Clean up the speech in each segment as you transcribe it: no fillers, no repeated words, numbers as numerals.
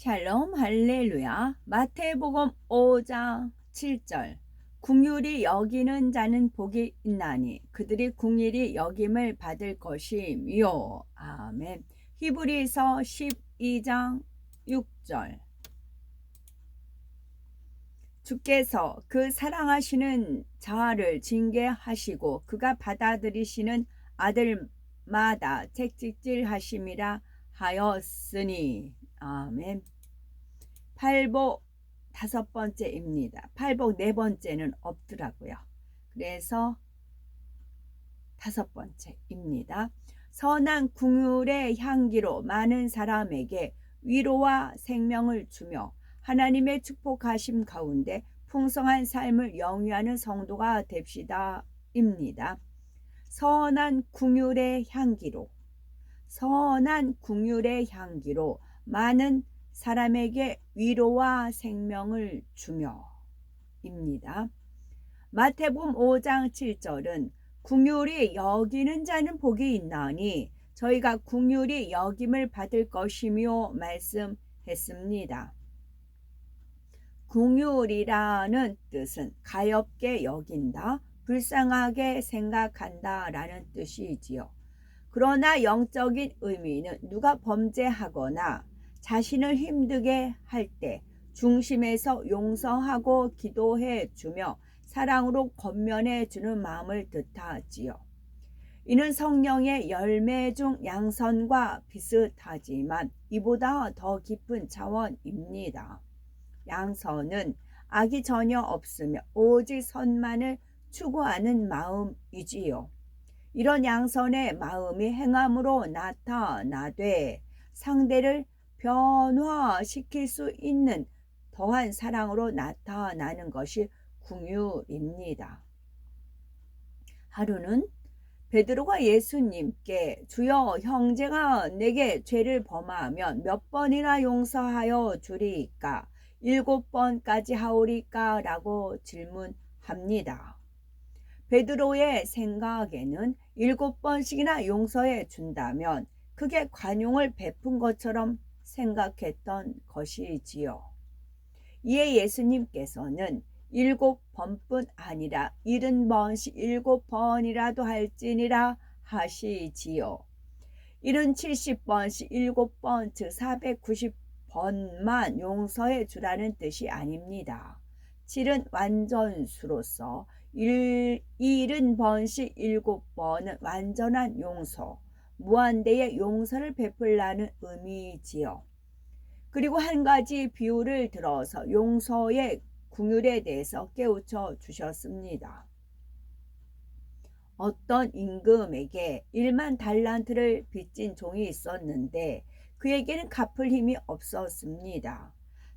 샬롬 할렐루야. 마태복음 5장 7절. 긍휼히 여기는 자는 복이 있나니 그들이 긍휼히 여김을 받을 것이며. 아멘. 히브리서 12장 6절. 주께서 그 사랑하시는 자를 징계하시고 그가 받아들이시는 아들마다 책찍질하심이라 하였으니. 아멘. 팔복 5번째입니다. 팔복 4번째는 없더라고요. 그래서 5번째입니다. 선한 긍휼의 향기로 많은 사람에게 위로와 생명을 주며 하나님의 축복하심 가운데 풍성한 삶을 영위하는 성도가 됩시다 입니다. 선한 긍휼의 향기로 많은 사람에게 위로와 생명을 주며 입니다. 마태복음 5장 7절은 긍휼히 여기는 자는 복이 있나니 저희가 긍휼히 여김을 받을 것이며 말씀했습니다. 긍휼이라는 뜻은 가엾게 여긴다, 불쌍하게 생각한다 라는 뜻이지요. 그러나 영적인 의미는 누가 범죄하거나 자신을 힘들게 할 때 중심에서 용서하고 기도해 주며 사랑으로 권면해 주는 마음을 뜻하지요. 이는 성령의 열매 중 양선과 비슷하지만 이보다 더 깊은 차원입니다. 양선은 악이 전혀 없으며 오직 선만을 추구하는 마음이지요. 이런 양선의 마음이 행함으로 나타나되 상대를 변화시킬 수 있는 더한 사랑으로 나타나는 것이 긍휼입니다. 하루는 베드로가 예수님께 주여 형제가 내게 죄를 범하면 몇 번이나 용서하여 주리이까? 7번까지 하오리까? 라고 질문합니다. 베드로의 생각에는 7번씩이나 용서해 준다면 그게 관용을 베푼 것처럼 생각했던 것이지요. 이에 예수님께서는 7번뿐 아니라 70번씩 7번이라도 할지니라 하시지요. 70번씩 7번 즉 490번만 용서해 주라는 뜻이 아닙니다. 7은 완전수로서 70번씩 7번은 완전한 용서, 무한대의 용서를 베풀라는 의미지요. 그리고 한 가지 비유를 들어서 용서의 긍휼에 대해서 깨우쳐 주셨습니다. 어떤 임금에게 1만 달란트를 빚진 종이 있었는데 그에게는 갚을 힘이 없었습니다.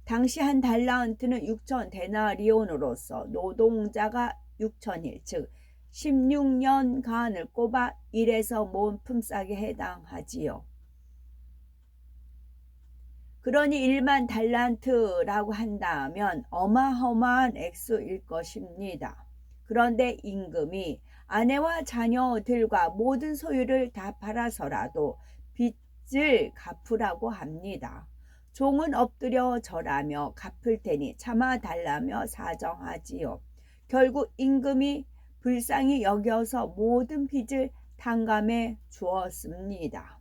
당시 한 달란트는 6천 데나리온으로서 노동자가 6천일 즉 16년간을 꼽아 일해서 모은 품삯에 해당하지요. 그러니 1만 달란트라고 한다면 어마어마한 액수일 것입니다. 그런데 임금이 아내와 자녀들과 모든 소유를 다 팔아서라도 빚을 갚으라고 합니다. 종은 엎드려 절하며 갚을 테니 참아달라며 사정하지요. 결국 임금이 불쌍히 여겨서 모든 빚을 탕감해 주었습니다.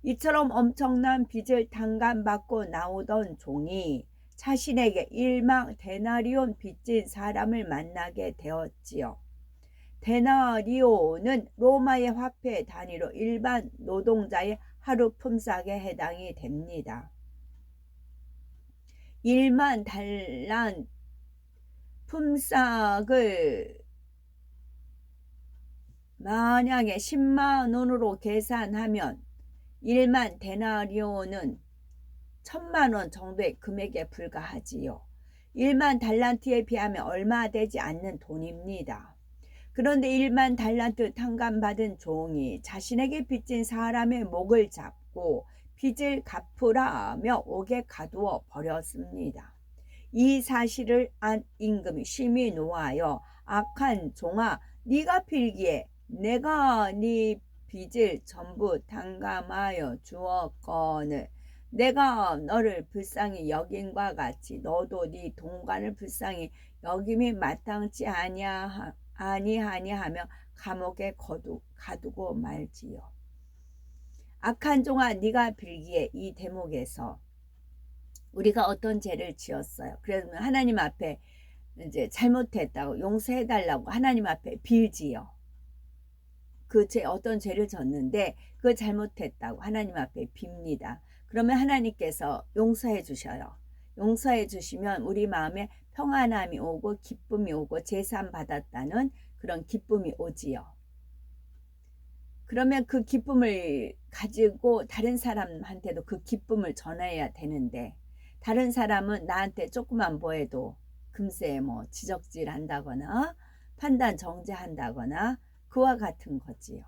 이처럼 엄청난 빚을 탕감받고 나오던 종이 자신에게 1만 데나리온 빚진 사람을 만나게 되었지요. 데나리온은 로마의 화폐 단위로 일반 노동자의 하루 품삯에 해당이 됩니다. 1만 달란 품삯을 만약에 10만 원으로 계산하면 1만 데나리온은 1000만 원 정도의 금액에 불과하지요. 1만 달란트에 비하면 얼마 되지 않는 돈입니다. 그런데 1만 달란트 탕감받은 종이 자신에게 빚진 사람의 목을 잡고 빚을 갚으라며 옥에 가두어 버렸습니다. 이 사실을 안 임금이 심히 노하여 악한 종아, 네가 빌기에 내가 네 빚을 전부 탕감하여 주었거늘 내가 너를 불쌍히 여김과 같이 너도 네 동관을 불쌍히 여김이 마땅치 아니하니 하며 감옥에 가두고 말지요. 악한 종아, 네가 빌기에 이 대목에서 우리가 어떤 죄를 지었어요. 그러면 하나님 앞에 이제 잘못했다고 용서해달라고 하나님 앞에 빌지요. 그 죄, 어떤 죄를 졌는데 그 잘못했다고 하나님 앞에 빕니다. 그러면 하나님께서 용서해 주셔요. 용서해 주시면 우리 마음에 평안함이 오고 기쁨이 오고 제삼 받았다는 그런 기쁨이 오지요. 그러면 그 기쁨을 가지고 다른 사람한테도 그 기쁨을 전해야 되는데, 다른 사람은 나한테 조금만 보여도 금세 뭐 지적질 한다거나 판단 정죄한다거나 그와 같은 거지요.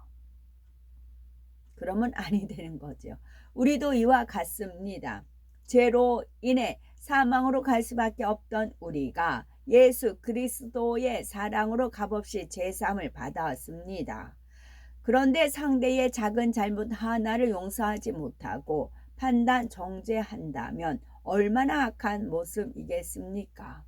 그러면 아니 되는 거죠. 우리도 이와 같습니다. 죄로 인해 사망으로 갈 수밖에 없던 우리가 예수 그리스도의 사랑으로 값없이 죄사함을 받았습니다. 그런데 상대의 작은 잘못 하나를 용서하지 못하고 판단 정죄한다면 얼마나 악한 모습이겠습니까?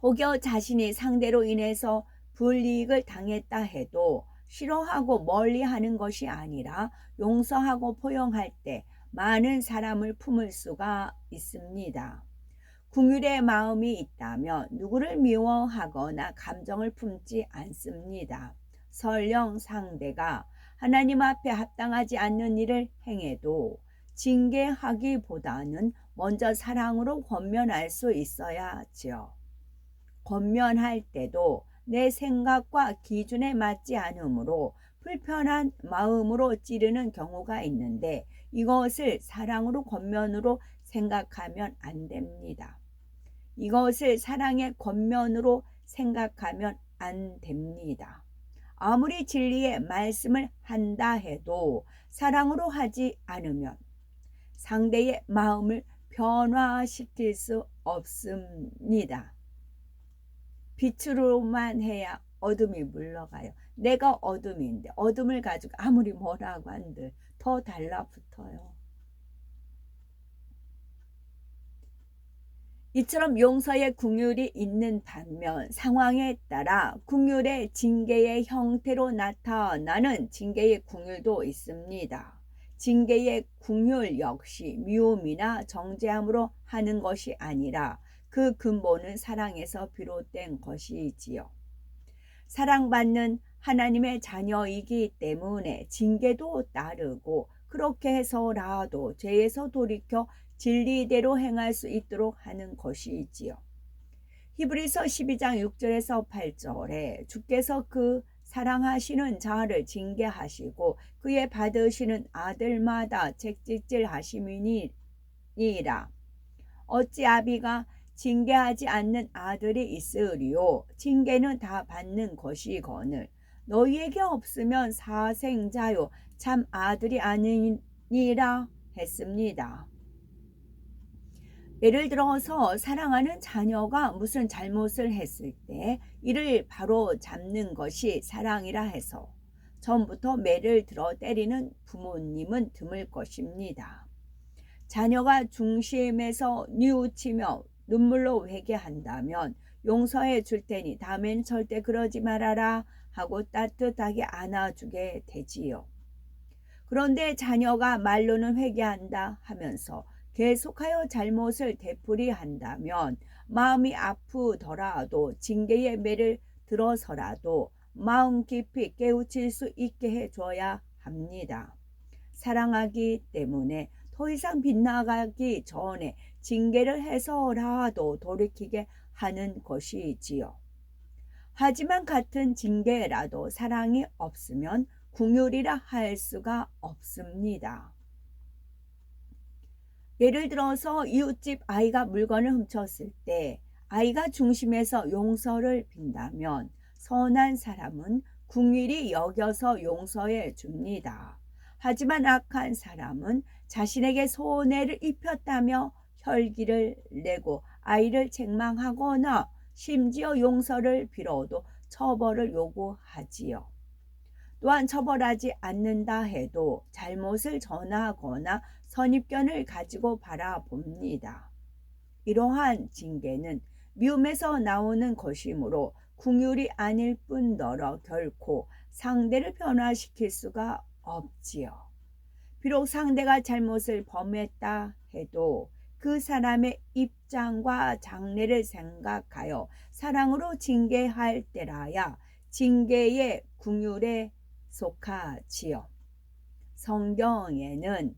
혹여 자신이 상대로 인해서 불이익을 당했다 해도 싫어하고 멀리하는 것이 아니라 용서하고 포용할 때 많은 사람을 품을 수가 있습니다. 긍휼의 마음이 있다면 누구를 미워하거나 감정을 품지 않습니다. 설령 상대가 하나님 앞에 합당하지 않는 일을 행해도 징계하기보다는 먼저 사랑으로 권면할 수 있어야지요. 권면할 때도 내 생각과 기준에 맞지 않으므로 불편한 마음으로 찌르는 경우가 있는데 이것을 사랑으로 권면으로 생각하면 안 됩니다. 이것을 사랑의 권면으로 생각하면 안 됩니다. 아무리 진리의 말씀을 한다 해도 사랑으로 하지 않으면 상대의 마음을 변화시킬 수 없습니다. 빛으로만 해야 어둠이 물러가요. 내가 어둠인데 어둠을 가지고 아무리 뭐라고 한들 더 달라붙어요. 이처럼 용서의 긍휼이 있는 반면 상황에 따라 긍휼의 징계의 형태로 나타나는 징계의 긍휼도 있습니다. 징계의 긍휼 역시 미움이나 정죄함으로 하는 것이 아니라 그 근본은 사랑에서 비롯된 것이지요. 사랑받는 하나님의 자녀이기 때문에 징계도 따르고 그렇게 해서라도 죄에서 돌이켜 진리대로 행할 수 있도록 하는 것이지요. 히브리서 12장 6절에서 8절에 주께서 그 사랑하시는 자를 징계하시고 그의 받으시는 아들마다 책찍질 하심이니라. 어찌 아비가 징계하지 않는 아들이 있으리요. 징계는 다 받는 것이거늘 너희에게 없으면 사생자요 참 아들이 아니니라 했습니다. 예를 들어서 사랑하는 자녀가 무슨 잘못을 했을 때 이를 바로 잡는 것이 사랑이라 해서 처음부터 매를 들어 때리는 부모님은 드물 것입니다. 자녀가 중심에서 뉘우치며 눈물로 회개한다면 용서해 줄 테니 다음엔 절대 그러지 말아라 하고 따뜻하게 안아주게 되지요. 그런데 자녀가 말로는 회개한다 하면서 계속하여 잘못을 되풀이한다면 마음이 아프더라도 징계의 매를 들어서라도 마음 깊이 깨우칠 수 있게 해줘야 합니다. 사랑하기 때문에 더 이상 빗나가기 전에 징계를 해서라도 돌이키게 하는 것이지요. 하지만 같은 징계라도 사랑이 없으면 긍휼이라 할 수가 없습니다. 예를 들어서 이웃집 아이가 물건을 훔쳤을 때 아이가 중심에서 용서를 빈다면 선한 사람은 긍휼히 여겨서 용서해 줍니다. 하지만 악한 사람은 자신에게 손해를 입혔다며 혈기를 내고 아이를 책망하거나 심지어 용서를 빌어도 처벌을 요구하지요. 또한 처벌하지 않는다 해도 잘못을 전하거나 선입견을 가지고 바라봅니다. 이러한 징계는 미움에서 나오는 것이므로 긍휼이 아닐 뿐더러 결코 상대를 변화시킬 수가 없지요. 비록 상대가 잘못을 범했다 해도 그 사람의 입장과 장래를 생각하여 사랑으로 징계할 때라야 징계의 긍휼에 속하지요. 성경에는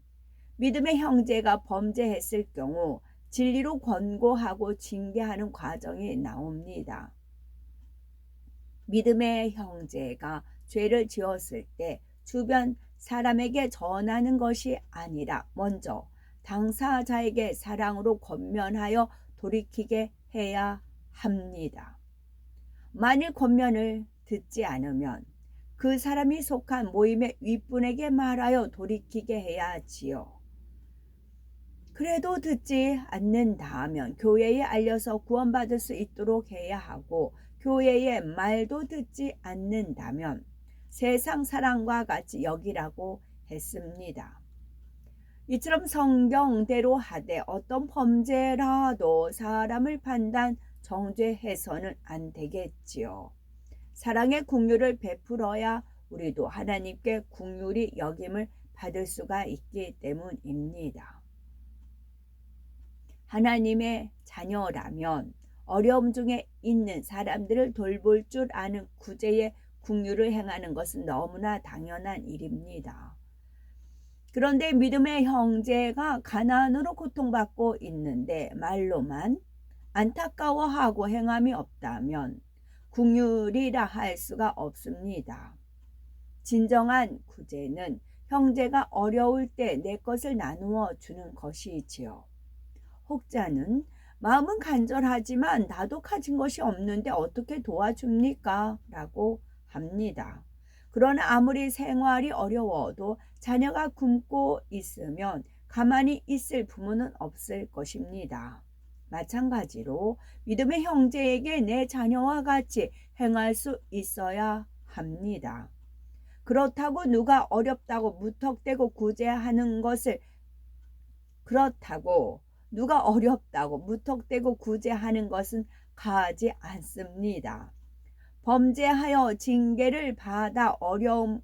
믿음의 형제가 범죄했을 경우 진리로 권고하고 징계하는 과정이 나옵니다. 믿음의 형제가 죄를 지었을 때 주변 사람에게 전하는 것이 아니라 먼저 당사자에게 사랑으로 권면하여 돌이키게 해야 합니다. 만일 권면을 듣지 않으면 그 사람이 속한 모임의 윗분에게 말하여 돌이키게 해야지요. 그래도 듣지 않는다면 교회에 알려서 구원받을 수 있도록 해야 하고, 교회의 말도 듣지 않는다면 세상 사람과 같이 여기라고 했습니다. 이처럼 성경대로 하되 어떤 범죄라도 사람을 판단 정죄해서는 안 되겠지요. 사랑의 긍휼을 베풀어야 우리도 하나님께 긍휼히 여김을 받을 수가 있기 때문입니다. 하나님의 자녀라면 어려움 중에 있는 사람들을 돌볼 줄 아는 구제의 긍휼을 행하는 것은 너무나 당연한 일입니다. 그런데 믿음의 형제가 가난으로 고통받고 있는데 말로만 안타까워하고 행함이 없다면 긍휼이라 할 수가 없습니다. 진정한 구제는 형제가 어려울 때 내 것을 나누어 주는 것이지요. 혹자는 마음은 간절하지만 나도 가진 것이 없는데 어떻게 도와줍니까? 라고 합니다. 그러나 아무리 생활이 어려워도 자녀가 굶고 있으면 가만히 있을 부모는 없을 것입니다. 마찬가지로 믿음의 형제에게 내 자녀와 같이 행할 수 있어야 합니다. 그렇다고 누가 어렵다고 무턱대고 구제하는 것을 가하지 않습니다. 범죄하여 징계를 받아 어려움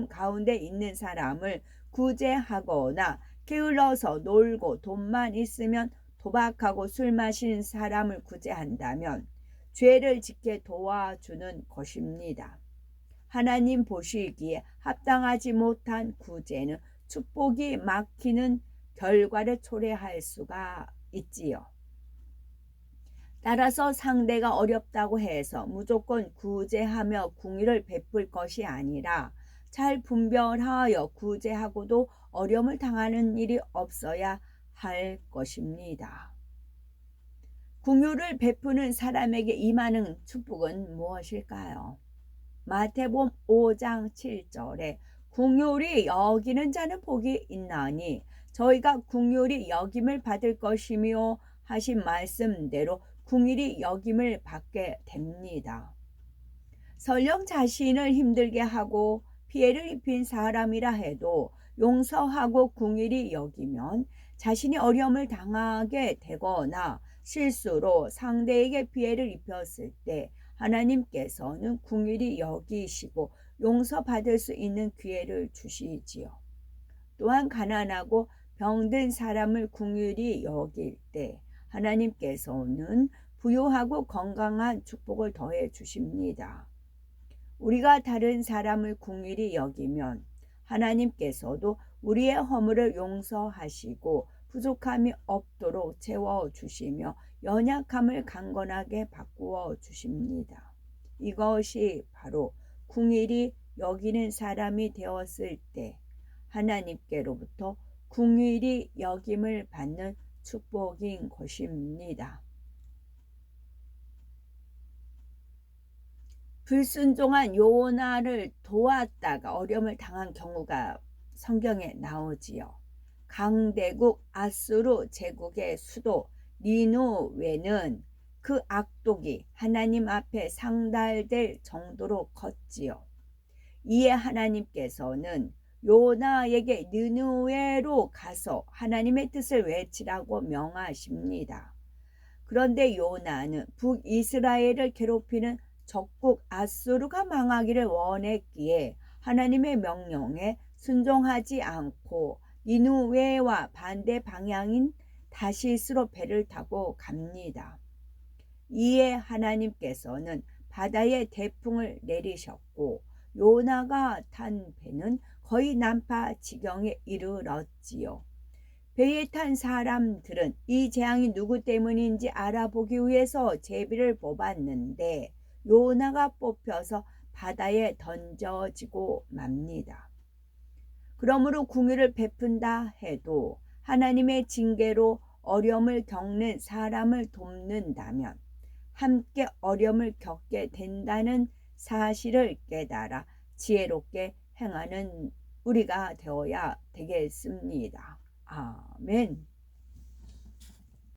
가운데 있는 사람을 구제하거나 게을러서 놀고 돈만 있으면 도박하고 술 마시는 사람을 구제한다면 죄를 짓게 도와주는 것입니다. 하나님 보시기에 합당하지 못한 구제는 축복이 막히는 결과를 초래할 수가 있지요. 따라서 상대가 어렵다고 해서 무조건 구제하며 긍휼을 베풀 것이 아니라 잘 분별하여 구제하고도 어려움을 당하는 일이 없어야 할 것입니다. 긍휼을 베푸는 사람에게 임하는 축복은 무엇일까요? 마태복음 5장 7절에 긍휼히 여기는 자는 복이 있나니 저희가 긍휼히 여김을 받을 것이며 하신 말씀대로 긍휼히 여김을 받게 됩니다. 설령 자신을 힘들게 하고 피해를 입힌 사람이라 해도 용서하고 긍휼히 여기면 자신이 어려움을 당하게 되거나 실수로 상대에게 피해를 입혔을 때 하나님께서는 긍휼히 여기시고 용서받을 수 있는 기회를 주시지요. 또한 가난하고 병든 사람을 긍휼히 여길 때 하나님께서는 부유하고 건강한 축복을 더해 주십니다. 우리가 다른 사람을 긍휼히 여기면 하나님께서도 우리의 허물을 용서하시고 부족함이 없도록 채워주시며 연약함을 강건하게 바꾸어 주십니다. 이것이 바로 긍휼히 여기는 사람이 되었을 때 하나님께로부터 긍휼히 여김을 받는 축복인 것입니다. 불순종한 요나를 도왔다가 어려움을 당한 경우가 성경에 나오지요. 강대국 아수르 제국의 수도 니누웨는 그 악독이 하나님 앞에 상달될 정도로 컸지요. 이에 하나님께서는 요나에게 느느웨로 가서 하나님의 뜻을 외치라고 명하십니다. 그런데 요나는 북이스라엘을 괴롭히는 적국 아수르가 망하기를 원했기에 하나님의 명령에 순종하지 않고 니느웨와 반대 방향인 다시스로 배를 타고 갑니다. 이에 하나님께서는 바다에 대풍을 내리셨고 요나가 탄 배는 거의 난파 지경에 이르렀지요. 배에 탄 사람들은 이 재앙이 누구 때문인지 알아보기 위해서 제비를 뽑았는데 요나가 뽑혀서 바다에 던져지고 맙니다. 그러므로 궁유를 베푼다 해도 하나님의 징계로 어려움을 겪는 사람을 돕는다면 함께 어려움을 겪게 된다는 사실을 깨달아 지혜롭게 행하는 우리가 되어야 되겠습니다. 아멘.